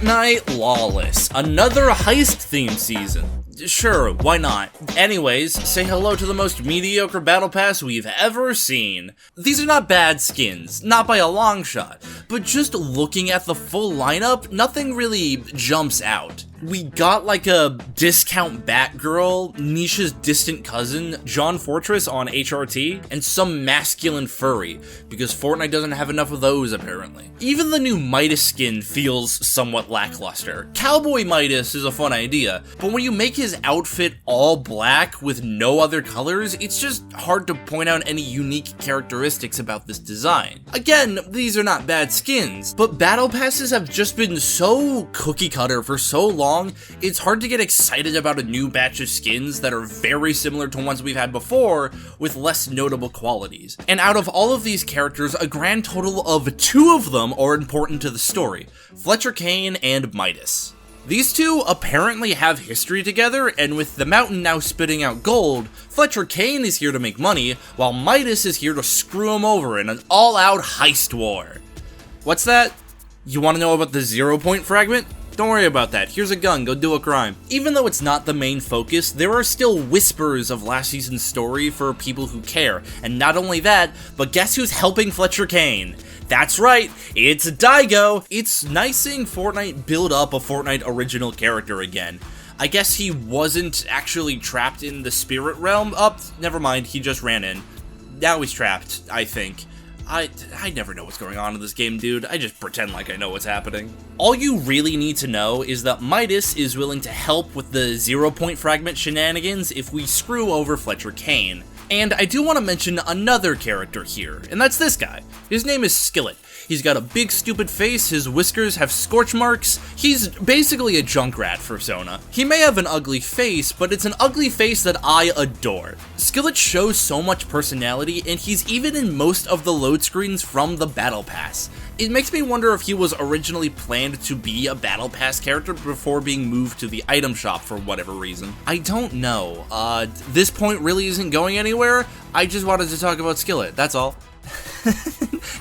Fortnite Lawless, another heist theme season. Sure, why not? Anyways, say hello to the most mediocre battle pass we've ever seen. These are not bad skins, not by a long shot, but just looking at the full lineup, nothing really jumps out. We got like a discount Batgirl, Nisha's distant cousin, John Fortress on HRT, and some masculine furry, because Fortnite doesn't have enough of those apparently. Even the new Midas skin feels somewhat lackluster. Cowboy Midas is a fun idea, but when you make his outfit all black with no other colors, it's just hard to point out any unique characteristics about this design. Again, these are not bad skins, but battle passes have just been so cookie cutter for so long, it's hard to get excited about a new batch of skins that are very similar to ones we've had before with less notable qualities. And out of all of these characters, a grand total of 2 of them are important to the story: Fletcher Kane and Midas. These two apparently have history together, and with the mountain now spitting out gold, Fletcher Kane is here to make money, while Midas is here to screw him over in an all-out heist war. What's that? You want to know about the 0-point fragment? Don't worry about that, here's a gun, go do a crime. Even though it's not the main focus, there are still whispers of last season's story for people who care, and not only that, but guess who's helping Fletcher Kane? That's right, it's Daigo! It's nice seeing Fortnite build up a Fortnite original character again. I guess he wasn't actually trapped in the spirit realm. Never mind, he just ran in. Now he's trapped, I think. I never know what's going on in this game, dude. I just pretend like I know what's happening. All you really need to know is that Midas is willing to help with the 0-point fragment shenanigans if we screw over Fletcher Kane. And I do want to mention another character here, and that's this guy. His name is Skillet. He's got a big stupid face, his whiskers have scorch marks, he's basically a Junkrat persona. He may have an ugly face, but it's an ugly face that I adore. Skillet shows so much personality, and he's even in most of the load screens from the Battle Pass. It makes me wonder if he was originally planned to be a Battle Pass character before being moved to the item shop for whatever reason. I don't know. This point really isn't going anywhere. I just wanted to talk about Skillet, that's all.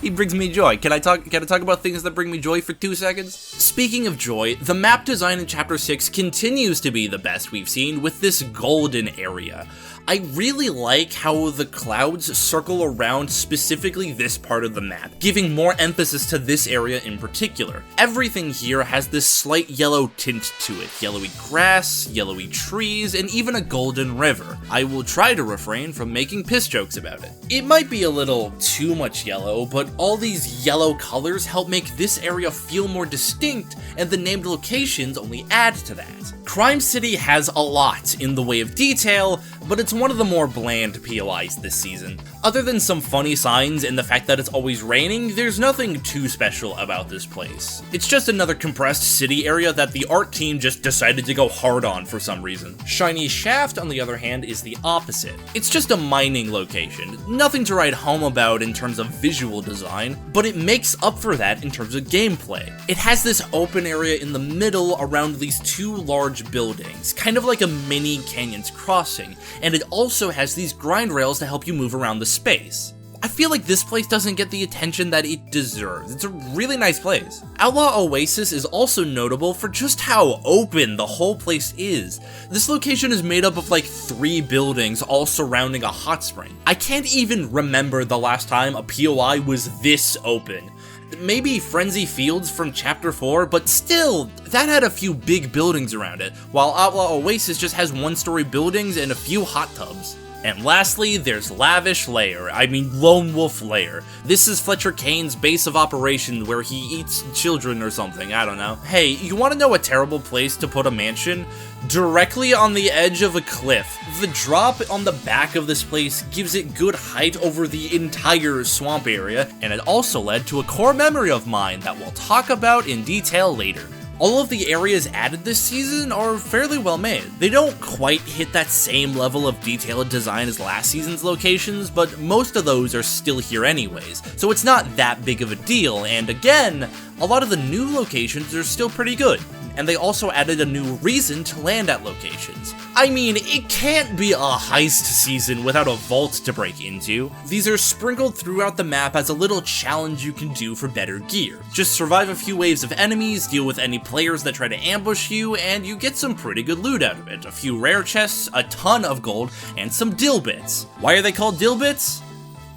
He brings me joy. Can I talk about things that bring me joy for 2 seconds? Speaking of joy, the map design in Chapter 6 continues to be the best we've seen with this golden area. I really like how the clouds circle around specifically this part of the map, giving more emphasis to this area in particular. Everything here has this slight yellow tint to it. Yellowy grass, yellowy trees, and even a golden river. I will try to refrain from making piss jokes about it. It might be a little too much yellow, but all these yellow colors help make this area feel more distinct, and the named locations only add to that. Crime City has a lot in the way of detail, but it's one of the more bland POIs this season. Other than some funny signs and the fact that it's always raining, there's nothing too special about this place. It's just another compressed city area that the art team just decided to go hard on for some reason. Shiny Shaft, on the other hand, is the opposite. It's just a mining location. Nothing to write home about in terms of visual design, but it makes up for that in terms of gameplay. It has this open area in the middle around these 2 large buildings, kind of like a mini Canyon's Crossing, and it also has these grind rails to help you move around the space. I feel like this place doesn't get the attention that it deserves. It's a really nice place. Outlaw Oasis is also notable for just how open the whole place is. This location is made up of like 3 buildings all surrounding a hot spring. I can't even remember the last time a POI was this open. Maybe Frenzy Fields from Chapter 4, but still, that had a few big buildings around it, while Outlaw Oasis just has 1-story buildings and a few hot tubs. And lastly, there's Lavish Lair, Lone Wolf Lair. This is Fletcher Kane's base of operations where he eats children or something, I don't know. Hey, you wanna know a terrible place to put a mansion? Directly on the edge of a cliff. The drop on the back of this place gives it good height over the entire swamp area, and it also led to a core memory of mine that we'll talk about in detail later. All of the areas added this season are fairly well made. They don't quite hit that same level of detailed design as last season's locations, but most of those are still here anyways, so it's not that big of a deal, and again, a lot of the new locations are still pretty good. and they also added a new reason to land at locations. I mean, it can't be a heist season without a vault to break into. These are sprinkled throughout the map as a little challenge you can do for better gear. Just survive a few waves of enemies, deal with any players that try to ambush you, and you get some pretty good loot out of it. A few rare chests, a ton of gold, and some dill bits. Why are they called dill bits?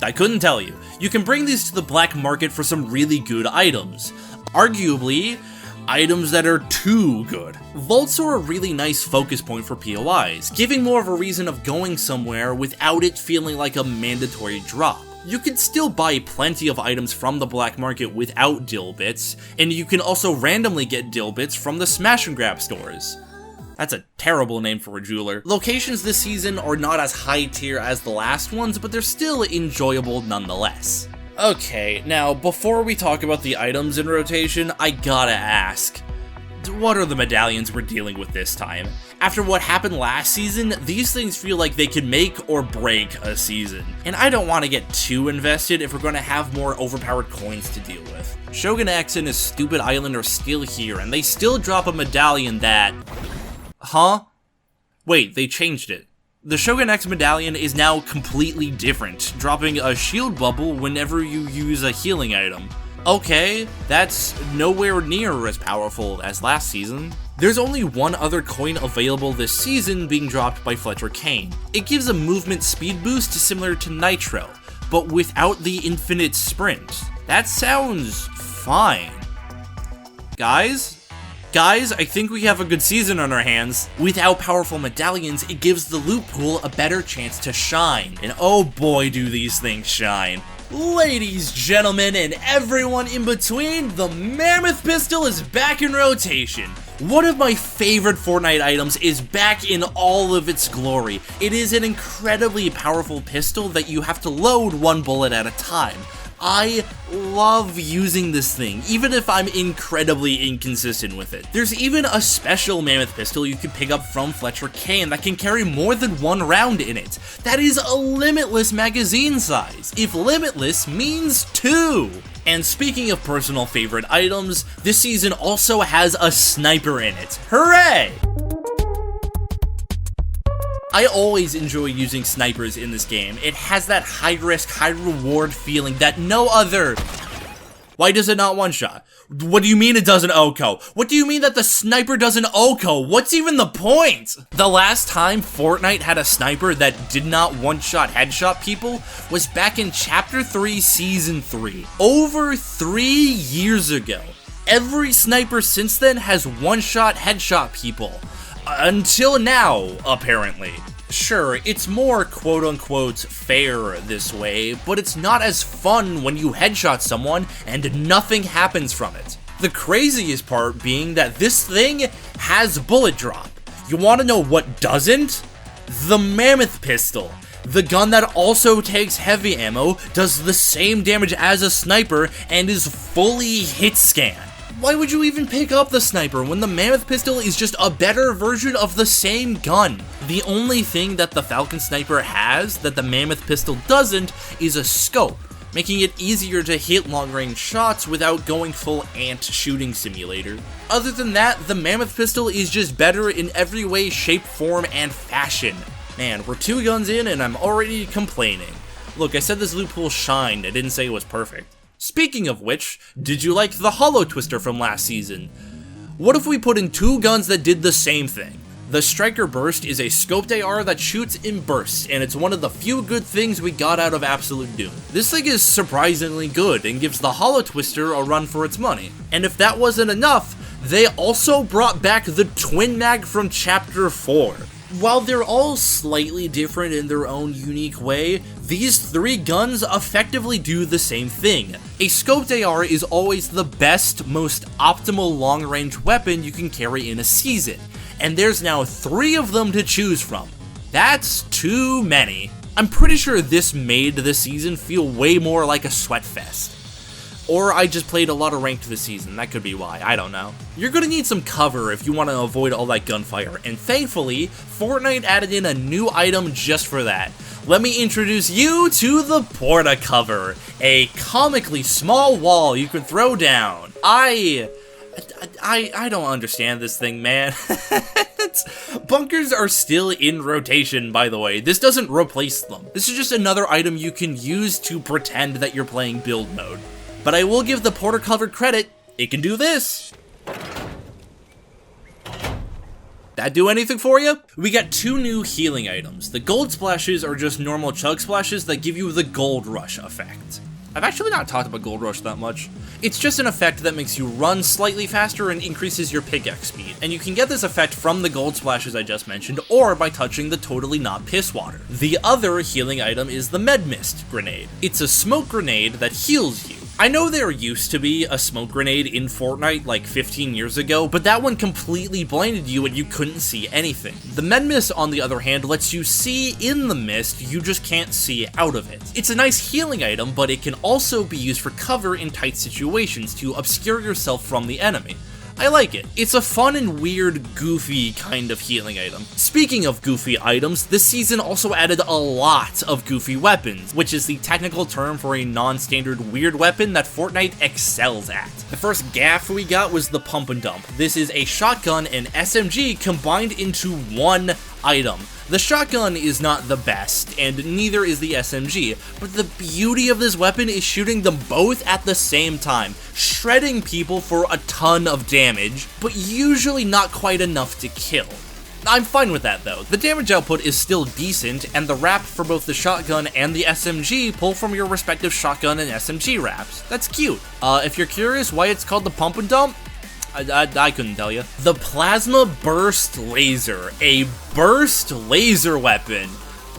I couldn't tell you. You can bring these to the black market for some really good items. Arguably, items that are too good. Vaults are a really nice focus point for POIs, giving more of a reason of going somewhere without it feeling like a mandatory drop. You can still buy plenty of items from the black market without dill bits, and you can also randomly get dill bits from the smash and grab stores. That's a terrible name for a jeweler. Locations this season are not as high tier as the last ones, but they're still enjoyable nonetheless. Okay, now before we talk about the items in rotation, I gotta ask, what are the medallions we're dealing with this time? After what happened last season, these things feel like they can make or break a season. And I don't want to get too invested if we're going to have more overpowered coins to deal with. Shogun X and his stupid island are still here, and they still drop a medallion that... Huh? Wait, they changed it. The Shogun X medallion is now completely different, dropping a shield bubble whenever you use a healing item. Okay, that's nowhere near as powerful as last season. There's only one other coin available this season being dropped by Fletcher Kane. It gives a movement speed boost similar to Nitro, but without the infinite sprint. That sounds fine. Guys, I think we have a good season on our hands. Without powerful medallions, it gives the loot pool a better chance to shine. And oh boy, do these things shine. Ladies, gentlemen, and everyone in between, the Mammoth Pistol is back in rotation. One of my favorite Fortnite items is back in all of its glory. It is an incredibly powerful pistol that you have to load one bullet at a time. I love using this thing, even if I'm incredibly inconsistent with it. There's even a special Mammoth Pistol you can pick up from Fletcher Kane that can carry more than one round in it. That is a limitless magazine size, if limitless means 2. And speaking of personal favorite items, this season also has a sniper in it. Hooray! I always enjoy using snipers in this game. It has that high risk, high reward feeling that no other... Why does it not one-shot? What do you mean it doesn't OHKO? What do you mean that the sniper doesn't OHKO? What's even the point? The last time Fortnite had a sniper that did not one-shot headshot people was back in Chapter 3, Season 3. Over 3 years ago. Every sniper since then has one-shot headshot people. Until now, apparently. Sure, it's more quote-unquote fair this way, but it's not as fun when you headshot someone and nothing happens from it. The craziest part being that this thing has bullet drop. You want to know what doesn't? The Mammoth Pistol. The gun that also takes heavy ammo, does the same damage as a sniper, and is fully hit scan. Why would you even pick up the sniper when the Mammoth Pistol is just a better version of the same gun? The only thing that the Falcon Sniper has that the Mammoth Pistol doesn't is a scope, making it easier to hit long-range shots without going full ant shooting simulator. Other than that, the Mammoth Pistol is just better in every way, shape, form, and fashion. Man, we're 2 guns in and I'm already complaining. Look, I said this loot pool shined, I didn't say it was perfect. Speaking of which, did you like the Hollow Twister from last season? What if we put in 2 guns that did the same thing? The Striker Burst is a scoped AR that shoots in bursts, and it's one of the few good things we got out of Absolute Doom. This thing is surprisingly good, and gives the Hollow Twister a run for its money. And if that wasn't enough, they also brought back the Twin Mag from Chapter 4. While they're all slightly different in their own unique way, these 3 guns effectively do the same thing. A scoped AR is always the best, most optimal long-range weapon you can carry in a season, and there's now 3 of them to choose from. That's too many. I'm pretty sure this made the season feel way more like a sweat fest. Or I just played a lot of ranked this season, that could be why, I don't know. You're gonna need some cover if you want to avoid all that gunfire, and thankfully, Fortnite added in a new item just for that. Let me introduce you to the Porta Cover, a comically small wall you can throw down. I I don't understand this thing, man. Bunkers are still in rotation, by the way. This doesn't replace them. This is just another item you can use to pretend that you're playing build mode. But I will give the porter covered credit. It can do this. That do anything for you? We got 2 new healing items. The gold splashes are just normal chug splashes that give you the gold rush effect. I've actually not talked about gold rush that much. It's just an effect that makes you run slightly faster and increases your pickaxe speed, and you can get this effect from the gold splashes I just mentioned, or by touching the totally not piss water. The other healing item is the med mist grenade. It's a smoke grenade that heals you. I know there used to be a smoke grenade in Fortnite like 15 years ago, but that one completely blinded you and you couldn't see anything. The med mist, on the other hand, lets you see in the mist, you just can't see out of it. It's a nice healing item, but it can also be used for cover in tight situations to obscure yourself from the enemy. I like it. It's a fun and weird, goofy kind of healing item. Speaking of goofy items, this season also added a lot of goofy weapons, which is the technical term for a non-standard weird weapon that Fortnite excels at. The first gaff we got was the pump and dump. This is a shotgun and SMG combined into one item. The shotgun is not the best, and neither is the SMG, but the beauty of this weapon is shooting them both at the same time, shredding people for a ton of damage, but usually not quite enough to kill. I'm fine with that though. The damage output is still decent, and the wrap for both the shotgun and the SMG pull from your respective shotgun and SMG wraps. That's cute. If you're curious why it's called the pump and dump, I couldn't tell you. The Plasma Burst Laser, a burst laser weapon.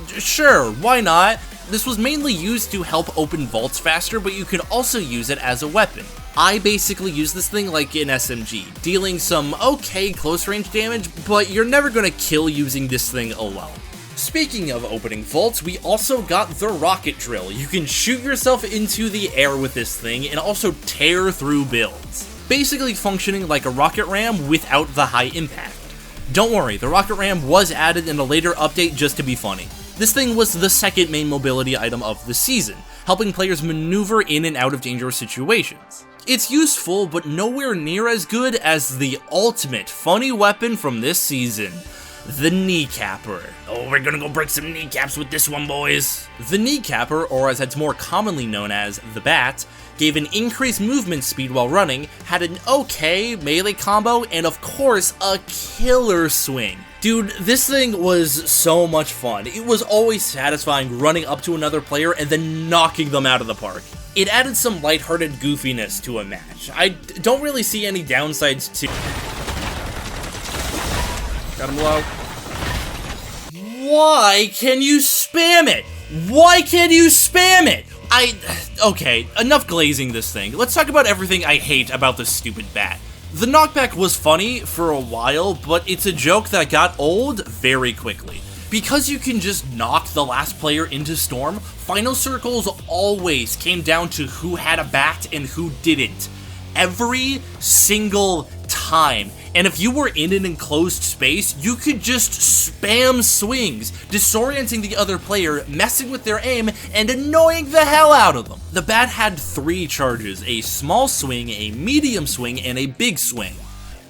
Sure, why not? This was mainly used to help open vaults faster, but you can also use it as a weapon. I basically use this thing like an SMG, dealing some okay close range damage, but you're never gonna kill using this thing alone. Speaking of opening vaults, we also got the rocket drill. You can shoot yourself into the air with this thing and also tear through builds. Basically functioning like a rocket ram without the high impact. Don't worry, the rocket ram was added in a later update just to be funny. This thing was the second main mobility item of the season, helping players maneuver in and out of dangerous situations. It's useful, but nowhere near as good as the ultimate funny weapon from this season, the kneecapper. Oh, we're gonna go break some kneecaps with this one, boys. The kneecapper, or as it's more commonly known as, the bat, gave an increased movement speed while running, had an okay melee combo, and of course, a killer swing. Dude, this thing was so much fun. It was always satisfying running up to another player and then knocking them out of the park. It added some lighthearted goofiness to a match. I don't really see any downsides to... Got him low. Why can you spam it? Why can you spam it? Okay, enough glazing this thing. Let's talk about everything I hate about this stupid bat. The knockback was funny for a while, but it's a joke that got old very quickly. Because you can just knock the last player into Storm, final circles always came down to who had a bat and who didn't. Every single time. And if you were in an enclosed space, you could just spam swings, disorienting the other player, messing with their aim, and annoying the hell out of them. The bat had 3 charges, a small swing, a medium swing, and a big swing.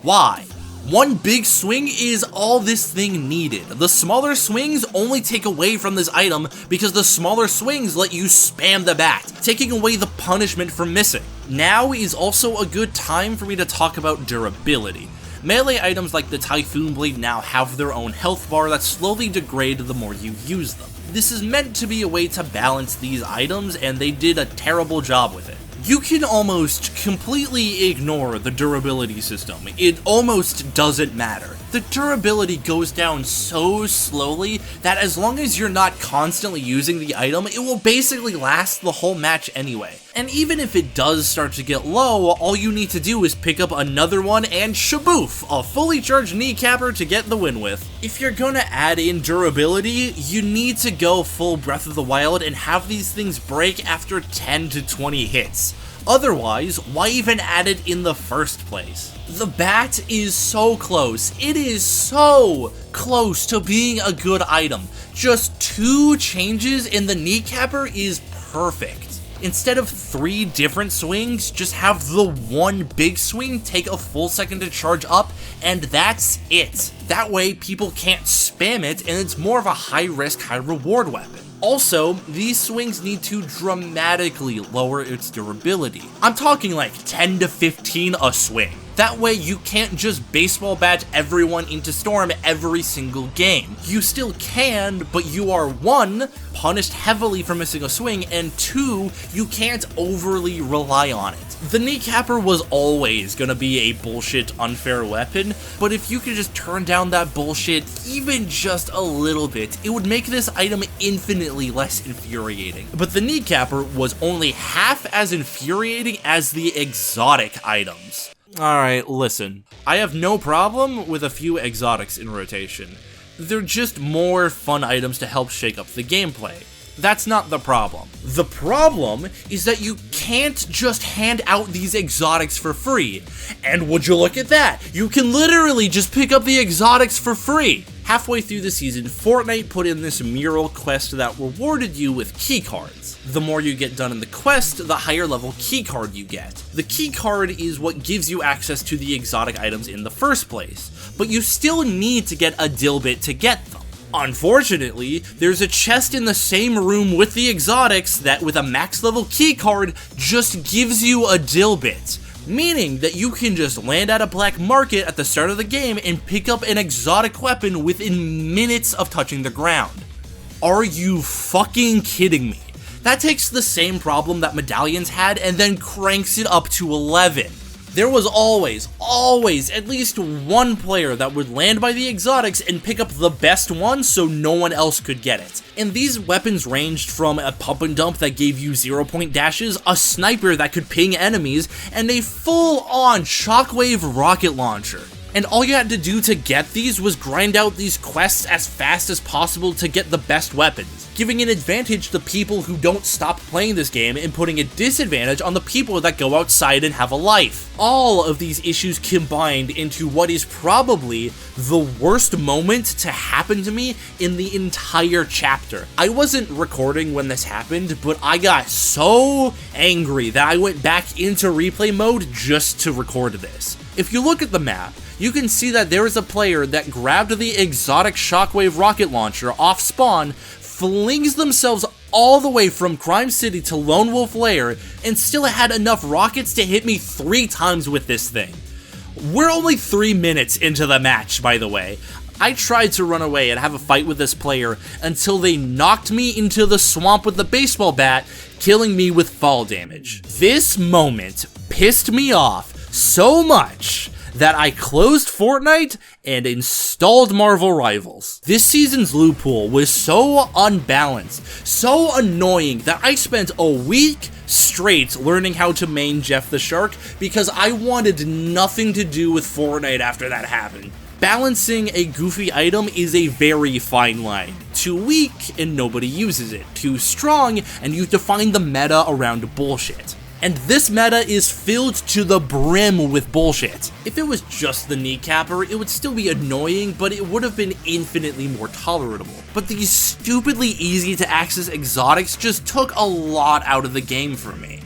Why? One big swing is all this thing needed. The smaller swings only take away from this item because the smaller swings let you spam the bat, taking away the punishment for missing. Now is also a good time for me to talk about durability. Melee items like the Typhoon Blade now have their own health bar that slowly degrade the more you use them. This is meant to be a way to balance these items, and they did a terrible job with it. You can almost completely ignore the durability system. It almost doesn't matter. The durability goes down so slowly that as long as you're not constantly using the item, it will basically last the whole match anyway. And even if it does start to get low, all you need to do is pick up another one and shaboof, a fully charged kneecapper to get the win with. If you're gonna add in durability, you need to go full Breath of the Wild and have these things break after 10 to 20 hits. Otherwise, why even add it in the first place? The bat is so close. It is so close to being a good item. Just 2 changes and the kneecapper is perfect. Instead of 3 different swings, just have the one big swing take a full second to charge up, and that's it. That way, people can't spam it, and it's more of a high-risk, high-reward weapon. Also, these swings need to dramatically lower its durability. I'm talking like 10 to 15 a swing. That way you can't just baseball bat everyone into Storm every single game. You still can, but you are 1, punished heavily for missing a swing, and 2, you can't overly rely on it. The kneecapper was always gonna be a bullshit unfair weapon, but if you could just turn down that bullshit even just a little bit, it would make this item infinitely less infuriating. But the kneecapper was only half as infuriating as the exotic items. Alright, listen. I have no problem with a few exotics in rotation. They're just more fun items to help shake up the gameplay. That's not the problem. The problem is that you can't just hand out these exotics for free. And would you look at that? You can literally just pick up the exotics for free. Halfway through the season, Fortnite put in this mural quest that rewarded you with keycards. The more you get done in the quest, the higher level keycard you get. The keycard is what gives you access to the exotic items in the first place, but you still need to get a dilbit to get them. Unfortunately, there's a chest in the same room with the exotics that with a max level keycard just gives you a dilbit. Meaning that you can just land at a black market at the start of the game and pick up an exotic weapon within minutes of touching the ground. Are you fucking kidding me? That takes the same problem that medallions had and then cranks it up to 11. There was always at least one player that would land by the exotics and pick up the best one so no one else could get it. And these weapons ranged from a pump and dump that gave you 0-point dashes, a sniper that could ping enemies, and a full-on shockwave rocket launcher. And all you had to do to get these was grind out these quests as fast as possible to get the best weapons, giving an advantage to people who don't stop playing this game and putting a disadvantage on the people that go outside and have a life. All of these issues combined into what is probably the worst moment to happen to me in the entire chapter. I wasn't recording when this happened, but I got so angry that I went back into replay mode just to record this. If you look at the map, you can see that there is a player that grabbed the exotic shockwave rocket launcher off spawn, flings themselves all the way from Crime City to Lone Wolf Lair, and still had enough rockets to hit me 3 times with this thing. We're only 3 minutes into the match, by the way. I tried to run away and have a fight with this player until they knocked me into the swamp with the baseball bat, killing me with fall damage. This moment pissed me off so much that I closed Fortnite and installed Marvel Rivals. This season's loot pool was so unbalanced, so annoying that I spent a week straight learning how to main Jeff the Shark because I wanted nothing to do with Fortnite after that happened. Balancing a goofy item is a very fine line. Too weak and nobody uses it. Too strong and you define the meta around bullshit. And this meta is filled to the brim with bullshit. If it was just the kneecapper, it would still be annoying, but it would have been infinitely more tolerable. But these stupidly easy to access exotics just took a lot out of the game for me.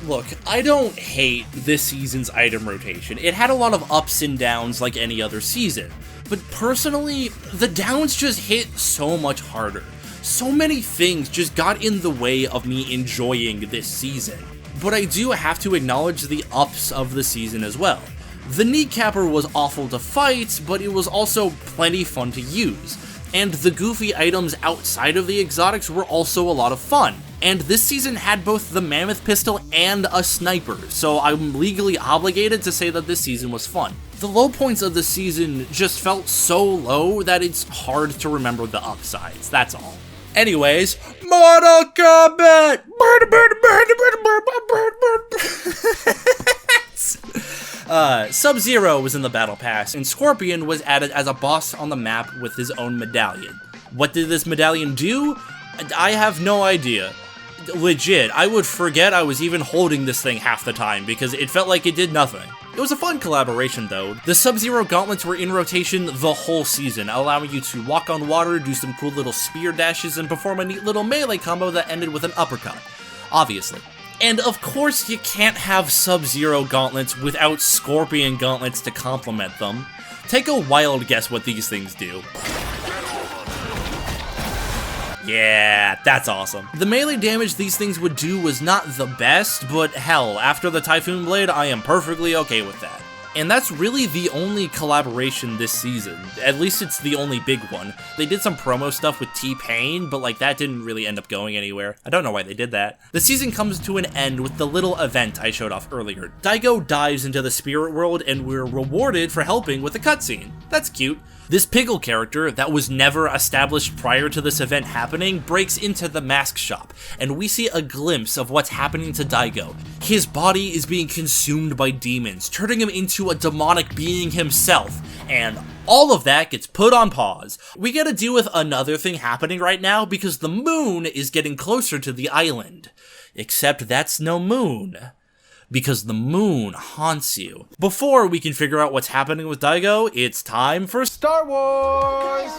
Look, I don't hate this season's item rotation. It had a lot of ups and downs like any other season. But personally, the downs just hit so much harder. So many things just got in the way of me enjoying this season. But I do have to acknowledge the ups of the season as well. The kneecapper was awful to fight, but it was also plenty fun to use. And the goofy items outside of the exotics were also a lot of fun. And this season had both the mammoth pistol and a sniper, so I'm legally obligated to say that this season was fun. The low points of the season just felt so low that it's hard to remember the upsides, that's all. Anyways, Mortal Kombat! Sub-Zero was in the Battle Pass, and Scorpion was added as a boss on the map with his own medallion. What did this medallion do? I have no idea. Legit, I would forget I was even holding this thing half the time because it felt like it did nothing. It was a fun collaboration though. The Sub-Zero gauntlets were in rotation the whole season, allowing you to walk on water, do some cool little spear dashes, and perform a neat little melee combo that ended with an uppercut. Obviously. And of course you can't have Sub-Zero gauntlets without Scorpion gauntlets to complement them. Take a wild guess what these things do. Yeah, that's awesome. The melee damage these things would do was not the best, but hell, after the Typhoon Blade, I am perfectly okay with that. And that's really the only collaboration this season. At least it's the only big one. They did some promo stuff with T-Pain, but like that didn't really end up going anywhere. I don't know why they did that. The season comes to an end with the little event I showed off earlier. Daigo dives into the spirit world and we're rewarded for helping with a cutscene. That's cute. This Piggle character, that was never established prior to this event happening, breaks into the mask shop, and we see a glimpse of what's happening to Daigo. His body is being consumed by demons, turning him into a demonic being himself, and all of that gets put on pause. We gotta deal with another thing happening right now because the moon is getting closer to the island. Except that's no moon, because the moon haunts you. Before we can figure out what's happening with Daigo, it's time for Star Wars!